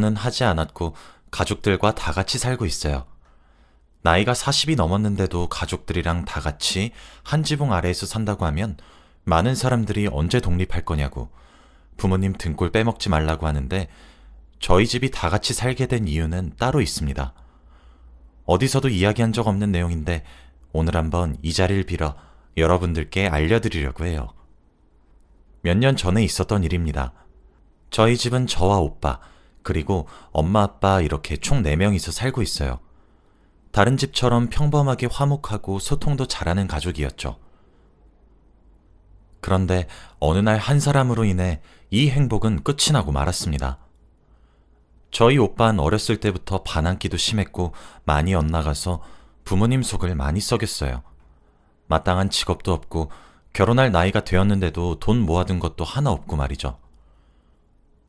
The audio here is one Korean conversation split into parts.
는 하지 않았고 가족들과 다 같이 살고 있어요. 나이가 40이 넘었는데도 가족들이랑 다 같이 한 지붕 아래에서 산다고 하면 많은 사람들이 언제 독립할 거냐고 부모님 등골 빼먹지 말라고 하는데 저희 집이 다 같이 살게 된 이유는 따로 있습니다. 어디서도 이야기한 적 없는 내용인데 오늘 한번 이 자리를 빌어 여러분들께 알려드리려고 해요. 몇 년 전에 있었던 일입니다. 저희 집은 저와 오빠, 그리고 엄마 아빠 이렇게 총 4명이서 살고 있어요. 다른 집처럼 평범하게 화목하고 소통도 잘하는 가족이었죠. 그런데 어느 날 한 사람으로 인해 이 행복은 끝이 나고 말았습니다. 저희 오빠는 어렸을 때부터 반항기도 심했고 많이 엇나가서 부모님 속을 많이 썩였어요. 마땅한 직업도 없고 결혼할 나이가 되었는데도 돈 모아둔 것도 하나 없고 말이죠.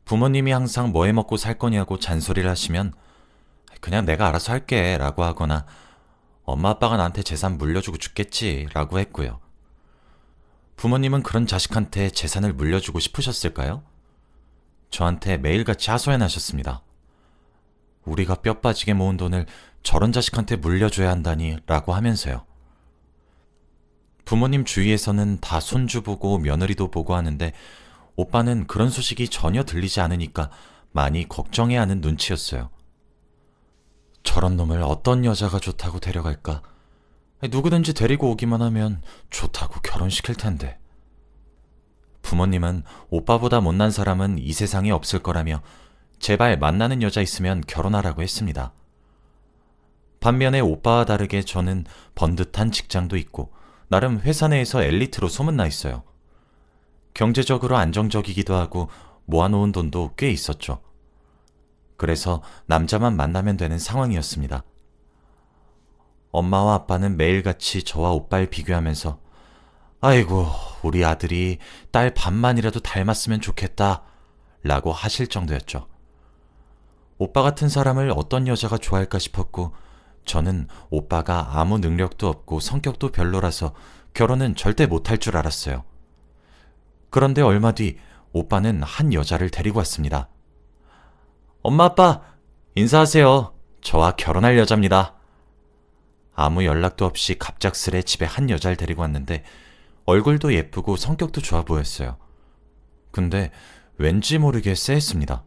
부모님이 항상 뭐 해 먹고 살 거냐고 잔소리를 하시면 그냥 내가 알아서 할게 라고 하거나 엄마 아빠가 나한테 재산 물려주고 죽겠지 라고 했고요. 부모님은 그런 자식한테 재산을 물려주고 싶으셨을까요? 저한테 매일같이 하소연하셨습니다. 우리가 뼈 빠지게 모은 돈을 저런 자식한테 물려줘야 한다니 라고 하면서요. 부모님 주위에서는 다 손주 보고 며느리도 보고 하는데 오빠는 그런 소식이 전혀 들리지 않으니까 많이 걱정해하는 눈치였어요. 저런 놈을 어떤 여자가 좋다고 데려갈까? 누구든지 데리고 오기만 하면 좋다고 결혼시킬 텐데. 부모님은 오빠보다 못난 사람은 이 세상에 없을 거라며 제발 만나는 여자 있으면 결혼하라고 했습니다. 반면에 오빠와 다르게 저는 번듯한 직장도 있고 나름 회사 내에서 엘리트로 소문나 있어요. 경제적으로 안정적이기도 하고 모아놓은 돈도 꽤 있었죠. 그래서 남자만 만나면 되는 상황이었습니다. 엄마와 아빠는 매일같이 저와 오빠를 비교하면서 아이고 우리 아들이 딸 반만이라도 닮았으면 좋겠다 라고 하실 정도였죠. 오빠 같은 사람을 어떤 여자가 좋아할까 싶었고 저는 오빠가 아무 능력도 없고 성격도 별로라서 결혼은 절대 못할 줄 알았어요. 그런데 얼마 뒤 오빠는 한 여자를 데리고 왔습니다. 엄마 아빠 인사하세요. 저와 결혼할 여자입니다. 아무 연락도 없이 갑작스레 집에 한 여자를 데리고 왔는데 얼굴도 예쁘고 성격도 좋아 보였어요. 근데 왠지 모르게 쎄했습니다.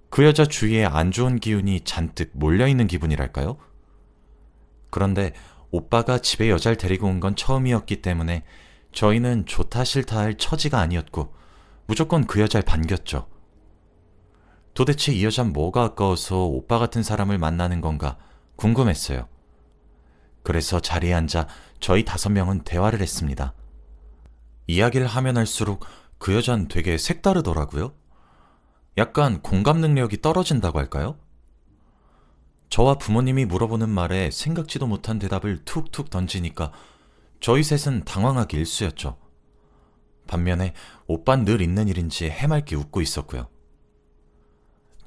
그 여자 주위에 안 좋은 기운이 잔뜩 몰려있는 기분이랄까요? 그런데 오빠가 집에 여자를 데리고 온 건 처음이었기 때문에 저희는 좋다 싫다 할 처지가 아니었고 무조건 그 여자를 반겼죠. 도대체 이 여자는 뭐가 아까워서 오빠 같은 사람을 만나는 건가 궁금했어요. 그래서 자리에 앉아 저희 5명은 대화를 했습니다. 이야기를 하면 할수록 그 여자는 되게 색다르더라고요. 약간 공감 능력이 떨어진다고 할까요? 저와 부모님이 물어보는 말에 생각지도 못한 대답을 툭툭 던지니까 저희 셋은 당황하기 일쑤였죠. 반면에 오빤 늘 있는 일인지 해맑게 웃고 있었고요.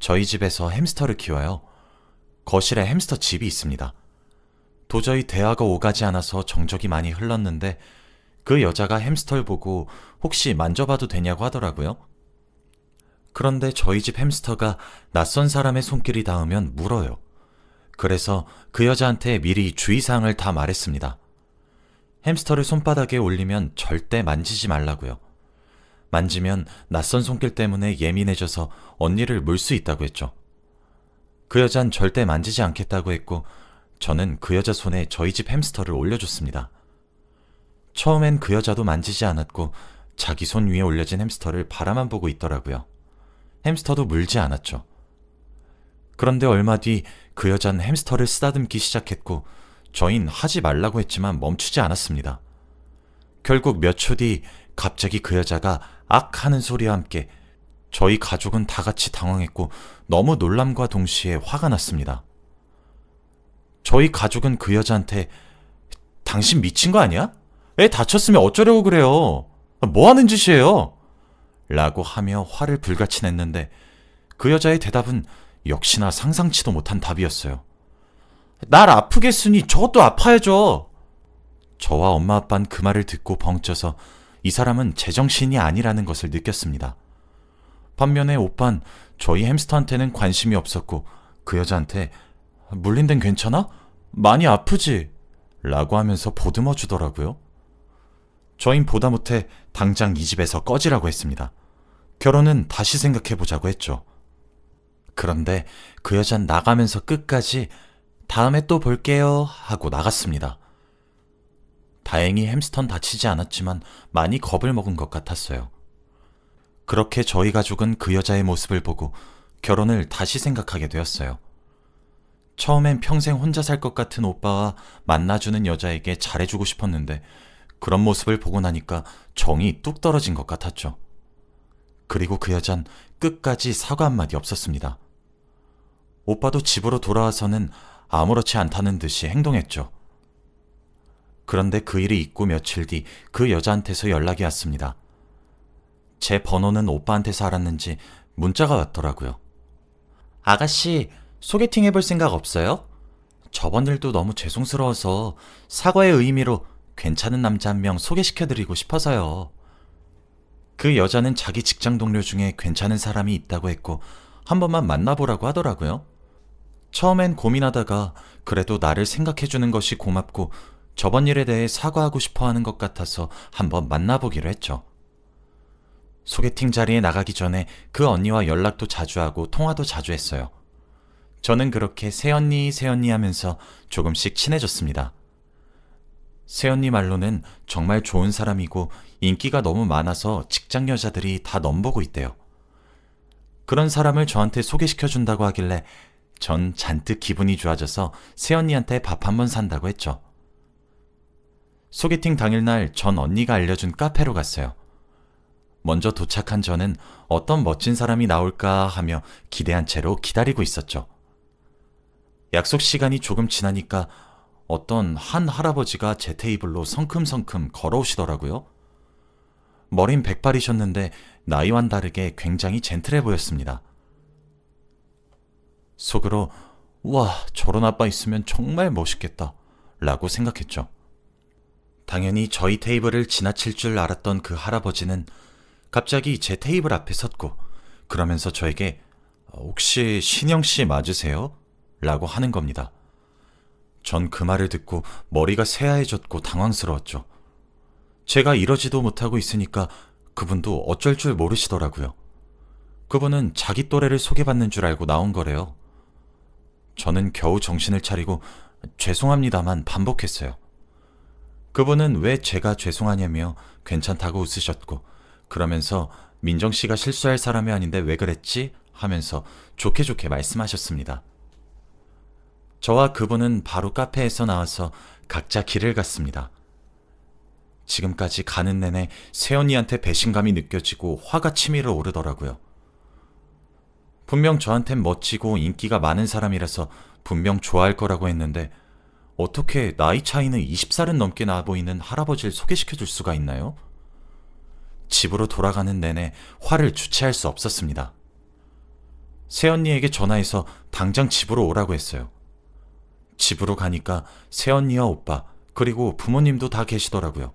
저희 집에서 햄스터를 키워요. 거실에 햄스터 집이 있습니다. 도저히 대화가 오가지 않아서 정적이 많이 흘렀는데 그 여자가 햄스터를 보고 혹시 만져봐도 되냐고 하더라고요. 그런데 저희 집 햄스터가 낯선 사람의 손길이 닿으면 물어요. 그래서 그 여자한테 미리 주의사항을 다 말했습니다. 햄스터를 손바닥에 올리면 절대 만지지 말라고요. 만지면 낯선 손길 때문에 예민해져서 언니를 물 수 있다고 했죠. 그 여잔 절대 만지지 않겠다고 했고 저는 그 여자 손에 저희 집 햄스터를 올려줬습니다. 처음엔 그 여자도 만지지 않았고 자기 손 위에 올려진 햄스터를 바라만 보고 있더라고요. 햄스터도 물지 않았죠. 그런데 얼마 뒤 그 여자는 햄스터를 쓰다듬기 시작했고 저흰 하지 말라고 했지만 멈추지 않았습니다. 결국 몇 초 뒤 갑자기 그 여자가 악 하는 소리와 함께 저희 가족은 다 같이 당황했고 너무 놀람과 동시에 화가 났습니다. 저희 가족은 그 여자한테 당신 미친 거 아니야? 애 다쳤으면 어쩌려고 그래요? 뭐 하는 짓이에요? 라고 하며 화를 불같이 냈는데 그 여자의 대답은 역시나 상상치도 못한 답이었어요. 날 아프게 했으니 저것도 아파야죠. 저와 엄마 아빠는 그 말을 듣고 벙쪄서 이 사람은 제정신이 아니라는 것을 느꼈습니다. 반면에 오빤 저희 햄스터한테는 관심이 없었고 그 여자한테 물린 데는 괜찮아? 많이 아프지? 라고 하면서 보듬어 주더라고요. 저흰 보다 못해 당장 이 집에서 꺼지라고 했습니다. 결혼은 다시 생각해보자고 했죠. 그런데 그 여잔 나가면서 끝까지 다음에 또 볼게요 하고 나갔습니다. 다행히 햄스턴 다치지 않았지만 많이 겁을 먹은 것 같았어요. 그렇게 저희 가족은 그 여자의 모습을 보고 결혼을 다시 생각하게 되었어요. 처음엔 평생 혼자 살 것 같은 오빠와 만나주는 여자에게 잘해주고 싶었는데 그런 모습을 보고 나니까 정이 뚝 떨어진 것 같았죠. 그리고 그 여잔 끝까지 사과 한마디 없었습니다. 오빠도 집으로 돌아와서는 아무렇지 않다는 듯이 행동했죠. 그런데 그 일이 있고 며칠 뒤 그 여자한테서 연락이 왔습니다. 제 번호는 오빠한테서 알았는지 문자가 왔더라고요. 아가씨, 소개팅 해볼 생각 없어요? 저번 일도 너무 죄송스러워서 사과의 의미로 괜찮은 남자 한 명 소개시켜드리고 싶어서요. 그 여자는 자기 직장 동료 중에 괜찮은 사람이 있다고 했고 한 번만 만나보라고 하더라고요. 처음엔 고민하다가 그래도 나를 생각해주는 것이 고맙고 저번 일에 대해 사과하고 싶어 하는 것 같아서 한번 만나보기로 했죠. 소개팅 자리에 나가기 전에 그 언니와 연락도 자주 하고 통화도 자주 했어요. 저는 그렇게 새언니 하면서 조금씩 친해졌습니다. 새언니 말로는 정말 좋은 사람이고 인기가 너무 많아서 직장 여자들이 다 넘보고 있대요. 그런 사람을 저한테 소개시켜준다고 하길래 전 잔뜩 기분이 좋아져서 새언니한테 밥 한번 산다고 했죠. 소개팅 당일날 전 언니가 알려준 카페로 갔어요. 먼저 도착한 저는 어떤 멋진 사람이 나올까 하며 기대한 채로 기다리고 있었죠. 약속 시간이 조금 지나니까 어떤 한 할아버지가 제 테이블로 성큼성큼 걸어오시더라고요. 머린 백발이셨는데 나이와는 다르게 굉장히 젠틀해 보였습니다. 속으로 와, 저런 아빠 있으면 정말 멋있겠다 라고 생각했죠. 당연히 저희 테이블을 지나칠 줄 알았던 그 할아버지는 갑자기 제 테이블 앞에 섰고 그러면서 저에게 혹시 신영씨 맞으세요? 라고 하는 겁니다. 전 그 말을 듣고 머리가 새하얘졌고 당황스러웠죠. 제가 이러지도 못하고 있으니까 그분도 어쩔 줄 모르시더라고요. 그분은 자기 또래를 소개받는 줄 알고 나온 거래요. 저는 겨우 정신을 차리고 죄송합니다만 반복했어요. 그분은 왜 제가 죄송하냐며 괜찮다고 웃으셨고 그러면서 민정씨가 실수할 사람이 아닌데 왜 그랬지? 하면서 좋게 좋게 말씀하셨습니다. 저와 그분은 바로 카페에서 나와서 각자 길을 갔습니다. 지금까지 가는 내내 새언니한테 배신감이 느껴지고 화가 치밀어 오르더라고요. 분명 저한텐 멋지고 인기가 많은 사람이라서 분명 좋아할 거라고 했는데 어떻게 나이 차이는 20살은 넘게 나 보이는 할아버지를 소개시켜 줄 수가 있나요? 집으로 돌아가는 내내 화를 주체할 수 없었습니다. 새언니에게 전화해서 당장 집으로 오라고 했어요. 집으로 가니까 새언니와 오빠 그리고 부모님도 다 계시더라고요.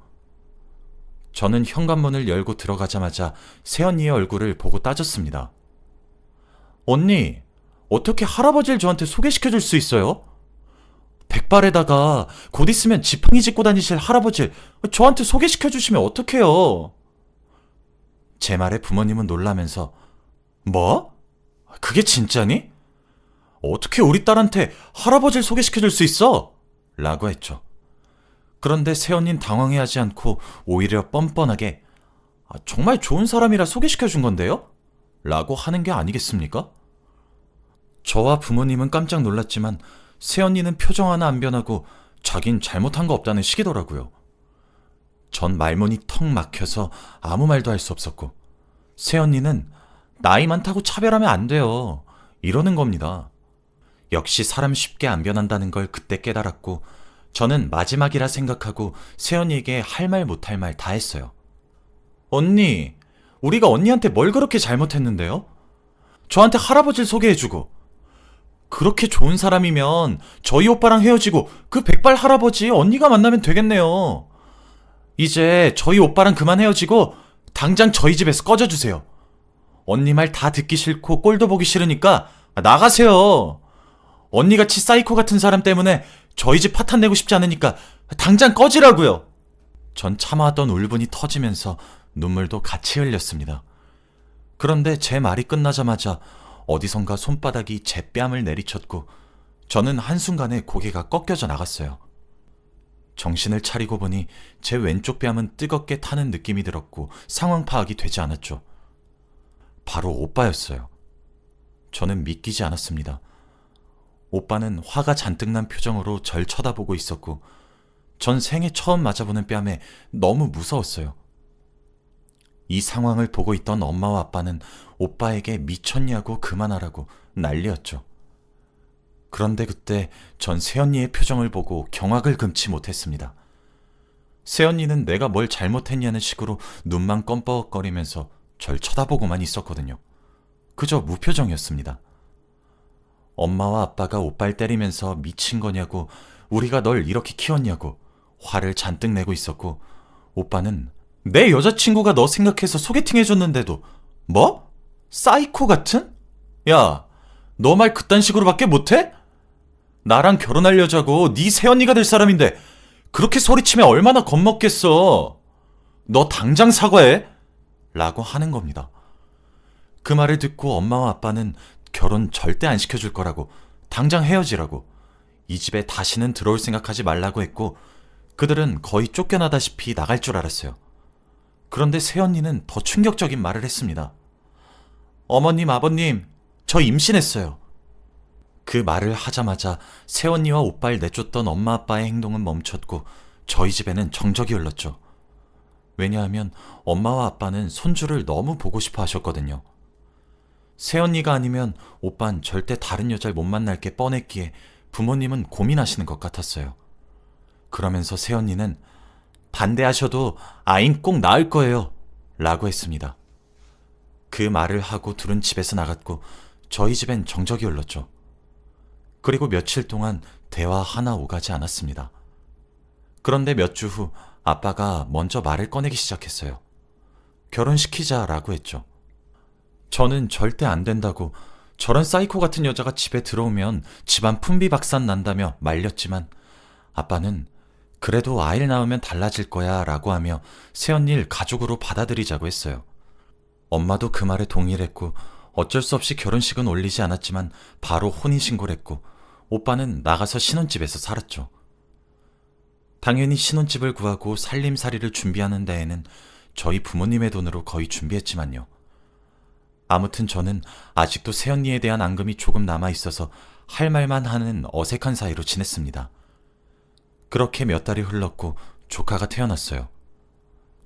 저는 현관문을 열고 들어가자마자 새언니의 얼굴을 보고 따졌습니다. 언니, 어떻게 할아버지를 저한테 소개시켜 줄 수 있어요? 백발에다가 곧 있으면 지팡이 짚고 다니실 할아버지 저한테 소개시켜 주시면 어떡해요? 제 말에 부모님은 놀라면서 뭐? 그게 진짜니? 어떻게 우리 딸한테 할아버지를 소개시켜 줄 수 있어? 라고 했죠. 그런데 새언니는 당황해하지 않고 오히려 뻔뻔하게 정말 좋은 사람이라 소개시켜 준 건데요? 라고 하는 게 아니겠습니까? 저와 부모님은 깜짝 놀랐지만 새언니는 표정 하나 안 변하고 자긴 잘못한 거 없다는 식이더라고요. 전 말문이 턱 막혀서 아무 말도 할 수 없었고 새언니는 나이 많다고 차별하면 안 돼요. 이러는 겁니다. 역시 사람 쉽게 안 변한다는 걸 그때 깨달았고 저는 마지막이라 생각하고 새언니에게 할 말 못할 말 다 했어요. 언니, 우리가 언니한테 뭘 그렇게 잘못했는데요? 저한테 할아버지를 소개해주고 그렇게 좋은 사람이면 저희 오빠랑 헤어지고 그 백발 할아버지 언니가 만나면 되겠네요. 이제 저희 오빠랑 그만 헤어지고 당장 저희 집에서 꺼져주세요. 언니 말 다 듣기 싫고 꼴도 보기 싫으니까 나가세요. 언니같이 사이코 같은 사람 때문에 저희 집 파탄 내고 싶지 않으니까 당장 꺼지라고요. 전 참아왔던 울분이 터지면서 눈물도 같이 흘렸습니다. 그런데 제 말이 끝나자마자 어디선가 손바닥이 제 뺨을 내리쳤고 저는 한순간에 고개가 꺾여져 나갔어요. 정신을 차리고 보니 제 왼쪽 뺨은 뜨겁게 타는 느낌이 들었고 상황 파악이 되지 않았죠. 바로 오빠였어요. 저는 믿기지 않았습니다. 오빠는 화가 잔뜩 난 표정으로 절 쳐다보고 있었고 전 생애 처음 맞아보는 뺨에 너무 무서웠어요. 이 상황을 보고 있던 엄마와 아빠는 오빠에게 미쳤냐고 그만하라고 난리였죠. 그런데 그때 전 새언니의 표정을 보고 경악을 금치 못했습니다. 새언니는 내가 뭘 잘못했냐는 식으로 눈만 껌뻑거리면서 절 쳐다보고만 있었거든요. 그저 무표정이었습니다. 엄마와 아빠가 오빠를 때리면서 미친 거냐고, 우리가 널 이렇게 키웠냐고 화를 잔뜩 내고 있었고, 오빠는 내 여자친구가 너 생각해서 소개팅 해줬는데도 뭐? 사이코 같은? 야, 너 말 그딴 식으로밖에 못해? 나랑 결혼할 여자고 네 새언니가 될 사람인데 그렇게 소리치면 얼마나 겁먹겠어. 너 당장 사과해 라고 하는 겁니다. 그 말을 듣고 엄마와 아빠는 결혼 절대 안 시켜줄 거라고, 당장 헤어지라고, 이 집에 다시는 들어올 생각하지 말라고 했고 그들은 거의 쫓겨나다시피 나갈 줄 알았어요. 그런데 새언니는 더 충격적인 말을 했습니다. 어머님, 아버님, 저 임신했어요. 그 말을 하자마자 새언니와 오빠를 내쫓던 엄마 아빠의 행동은 멈췄고 저희 집에는 정적이 흘렀죠. 왜냐하면 엄마와 아빠는 손주를 너무 보고 싶어 하셨거든요. 새언니가 아니면 오빤 절대 다른 여자를 못 만날 게 뻔했기에 부모님은 고민하시는 것 같았어요. 그러면서 새언니는 반대하셔도 아인 꼭 낳을 거예요 라고 했습니다. 그 말을 하고 둘은 집에서 나갔고 저희 집엔 정적이 흘렀죠. 그리고 며칠 동안 대화 하나 오가지 않았습니다. 그런데 몇 주 후 아빠가 먼저 말을 꺼내기 시작했어요. 결혼시키자라고 했죠. 저는 절대 안 된다고, 저런 사이코 같은 여자가 집에 들어오면 집안 풍비박산 난다며 말렸지만 아빠는 그래도 아이를 낳으면 달라질 거야 라고 하며 새언니를 가족으로 받아들이자고 했어요. 엄마도 그 말에 동의를 했고 어쩔 수 없이 결혼식은 올리지 않았지만 바로 혼인신고를 했고 오빠는 나가서 신혼집에서 살았죠. 당연히 신혼집을 구하고 살림살이를 준비하는 데에는 저희 부모님의 돈으로 거의 준비했지만요. 아무튼 저는 아직도 새언니에 대한 앙금이 조금 남아있어서 할 말만 하는 어색한 사이로 지냈습니다. 그렇게 몇 달이 흘렀고 조카가 태어났어요.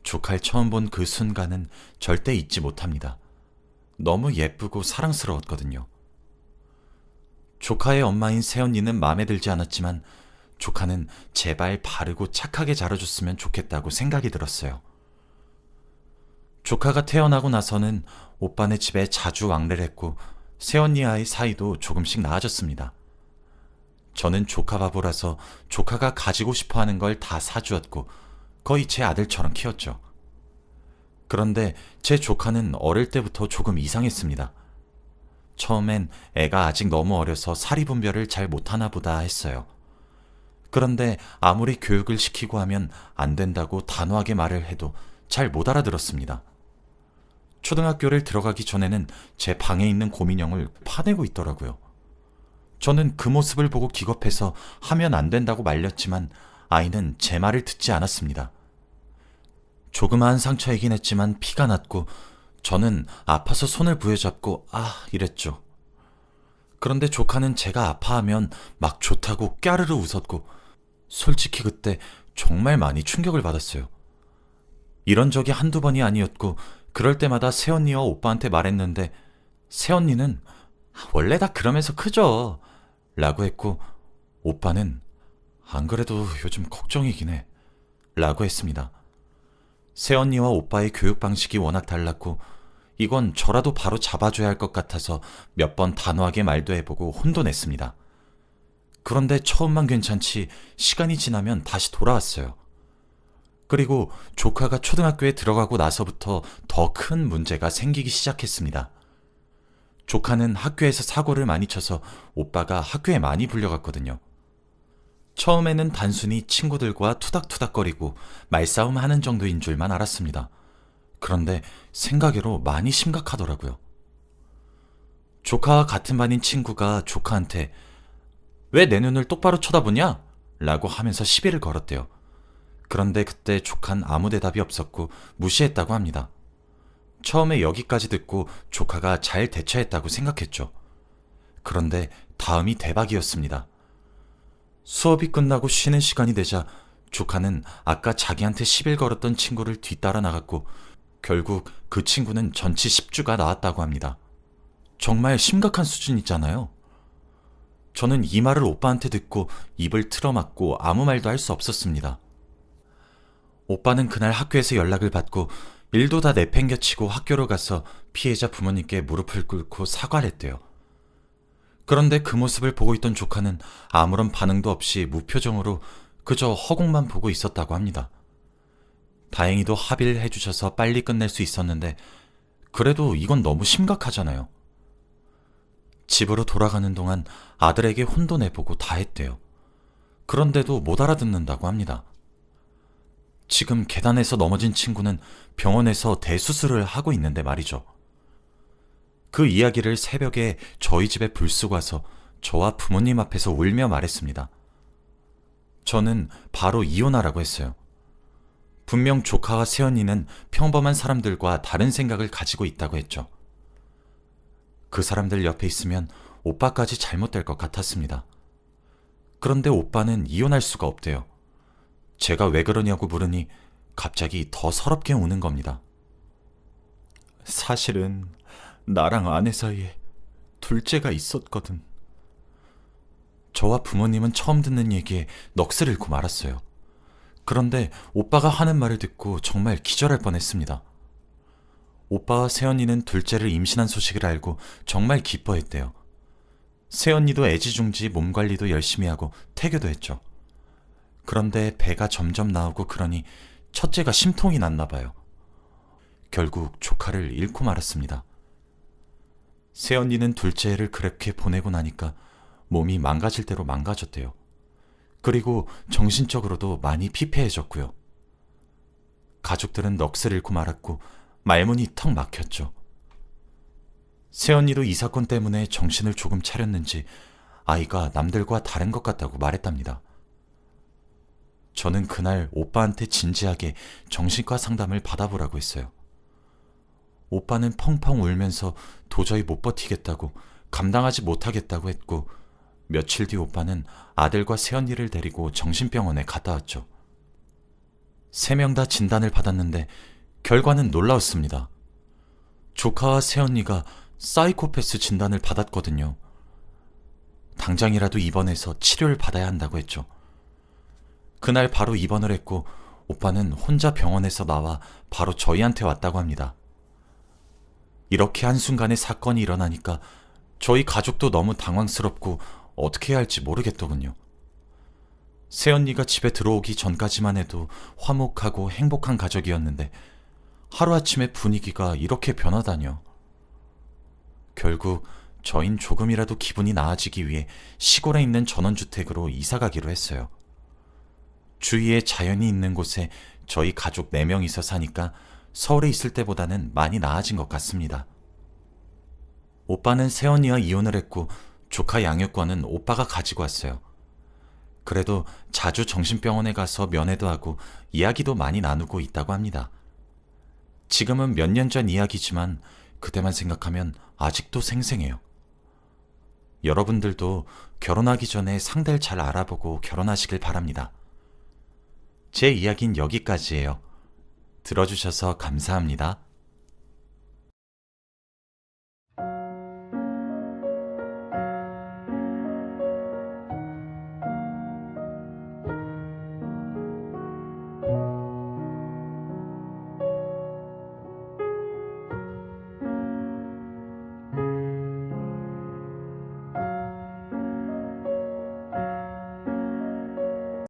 조카를 처음 본 그 순간은 절대 잊지 못합니다. 너무 예쁘고 사랑스러웠거든요. 조카의 엄마인 새언니는 마음에 들지 않았지만 조카는 제발 바르고 착하게 자라줬으면 좋겠다고 생각이 들었어요. 조카가 태어나고 나서는 오빠네 집에 자주 왕래를 했고 새언니와의 사이도 조금씩 나아졌습니다. 저는 조카 바보라서 조카가 가지고 싶어하는 걸 다 사주었고 거의 제 아들처럼 키웠죠. 그런데 제 조카는 어릴 때부터 조금 이상했습니다. 처음엔 애가 아직 너무 어려서 사리분별을 잘 못하나 보다 했어요. 그런데 아무리 교육을 시키고 하면 안 된다고 단호하게 말을 해도 잘 못 알아들었습니다. 초등학교를 들어가기 전에는 제 방에 있는 곰인형을 파내고 있더라고요. 저는 그 모습을 보고 기겁해서 하면 안 된다고 말렸지만 아이는 제 말을 듣지 않았습니다. 조그마한 상처이긴 했지만 피가 났고 저는 아파서 손을 부여잡고 이랬죠. 그런데 조카는 제가 아파하면 막 좋다고 깨르르 웃었고 솔직히 그때 정말 많이 충격을 받았어요. 이런 적이 한두 번이 아니었고 그럴 때마다 새언니와 오빠한테 말했는데 새언니는 원래 다 그러면서 크죠 라고 했고 오빠는 안 그래도 요즘 걱정이긴 해 라고 했습니다. 새언니와 오빠의 교육 방식이 워낙 달랐고 이건 저라도 바로 잡아줘야 할 것 같아서 몇 번 단호하게 말도 해보고 혼도 냈습니다. 그런데 처음만 괜찮지 시간이 지나면 다시 돌아왔어요. 그리고 조카가 초등학교에 들어가고 나서부터 더 큰 문제가 생기기 시작했습니다. 조카는 학교에서 사고를 많이 쳐서 오빠가 학교에 많이 불려갔거든요. 처음에는 단순히 친구들과 투닥투닥거리고 말싸움 하는 정도인 줄만 알았습니다. 그런데 생각외로 많이 심각하더라고요. 조카와 같은 반인 친구가 조카한테 왜 내 눈을 똑바로 쳐다보냐? 라고 하면서 시비를 걸었대요. 그런데 그때 조카는 아무 대답이 없었고 무시했다고 합니다. 처음에 여기까지 듣고 조카가 잘 대처했다고 생각했죠. 그런데 다음이 대박이었습니다. 수업이 끝나고 쉬는 시간이 되자 조카는 아까 자기한테 시비를 걸었던 친구를 뒤따라 나갔고 결국 그 친구는 전치 10주가 나왔다고 합니다. 정말 심각한 수준이잖아요. 저는 이 말을 오빠한테 듣고 입을 틀어막고 아무 말도 할 수 없었습니다. 오빠는 그날 학교에서 연락을 받고 일도 다 내팽겨치고 학교로 가서 피해자 부모님께 무릎을 꿇고 사과를 했대요. 그런데 그 모습을 보고 있던 조카는 아무런 반응도 없이 무표정으로 그저 허공만 보고 있었다고 합니다. 다행히도 합의를 해주셔서 빨리 끝낼 수 있었는데 그래도 이건 너무 심각하잖아요. 집으로 돌아가는 동안 아들에게 혼도 내보고 다 했대요. 그런데도 못 알아듣는다고 합니다. 지금 계단에서 넘어진 친구는 병원에서 대수술을 하고 있는데 말이죠. 그 이야기를 새벽에 저희 집에 불쑥 와서 저와 부모님 앞에서 울며 말했습니다. 저는 바로 이혼하라고 했어요. 분명 조카와 새언니는 평범한 사람들과 다른 생각을 가지고 있다고 했죠. 그 사람들 옆에 있으면 오빠까지 잘못될 것 같았습니다. 그런데 오빠는 이혼할 수가 없대요. 제가 왜 그러냐고 물으니 갑자기 더 서럽게 우는 겁니다. 사실은 나랑 아내 사이에 둘째가 있었거든. 저와 부모님은 처음 듣는 얘기에 넋을 잃고 말았어요. 그런데 오빠가 하는 말을 듣고 정말 기절할 뻔했습니다. 오빠와 새언니는 둘째를 임신한 소식을 알고 정말 기뻐했대요. 새언니도 애지중지 몸 관리도 열심히 하고 태교도 했죠. 그런데 배가 점점 나오고 그러니 첫째가 심통이 났나 봐요. 결국 조카를 잃고 말았습니다. 새언니는 둘째를 그렇게 보내고 나니까 몸이 망가질 대로 망가졌대요. 그리고 정신적으로도 많이 피폐해졌고요. 가족들은 넋을 잃고 말았고 말문이 턱 막혔죠. 새언니도 이 사건 때문에 정신을 조금 차렸는지 아이가 남들과 다른 것 같다고 말했답니다. 저는 그날 오빠한테 진지하게 정신과 상담을 받아보라고 했어요. 오빠는 펑펑 울면서 도저히 못 버티겠다고, 감당하지 못하겠다고 했고 며칠 뒤 오빠는 아들과 새언니를 데리고 정신병원에 갔다 왔죠. 3명 다 진단을 받았는데 결과는 놀라웠습니다. 조카와 새언니가 사이코패스 진단을 받았거든요. 당장이라도 입원해서 치료를 받아야 한다고 했죠. 그날 바로 입원을 했고 오빠는 혼자 병원에서 나와 바로 저희한테 왔다고 합니다. 이렇게 한순간에 사건이 일어나니까 저희 가족도 너무 당황스럽고 어떻게 해야 할지 모르겠더군요. 새언니가 집에 들어오기 전까지만 해도 화목하고 행복한 가족이었는데 하루아침에 분위기가 이렇게 변하다뇨. 결국 저흰 조금이라도 기분이 나아지기 위해 시골에 있는 전원주택으로 이사가기로 했어요. 주위에 자연이 있는 곳에 저희 가족 4명이서 사니까 서울에 있을 때보다는 많이 나아진 것 같습니다. 오빠는 새언니와 이혼을 했고 조카 양육권은 오빠가 가지고 왔어요. 그래도 자주 정신병원에 가서 면회도 하고 이야기도 많이 나누고 있다고 합니다. 지금은 몇 년 전 이야기지만 그때만 생각하면 아직도 생생해요. 여러분들도 결혼하기 전에 상대를 잘 알아보고 결혼하시길 바랍니다. 제 이야기는 여기까지예요. 들어주셔서 감사합니다.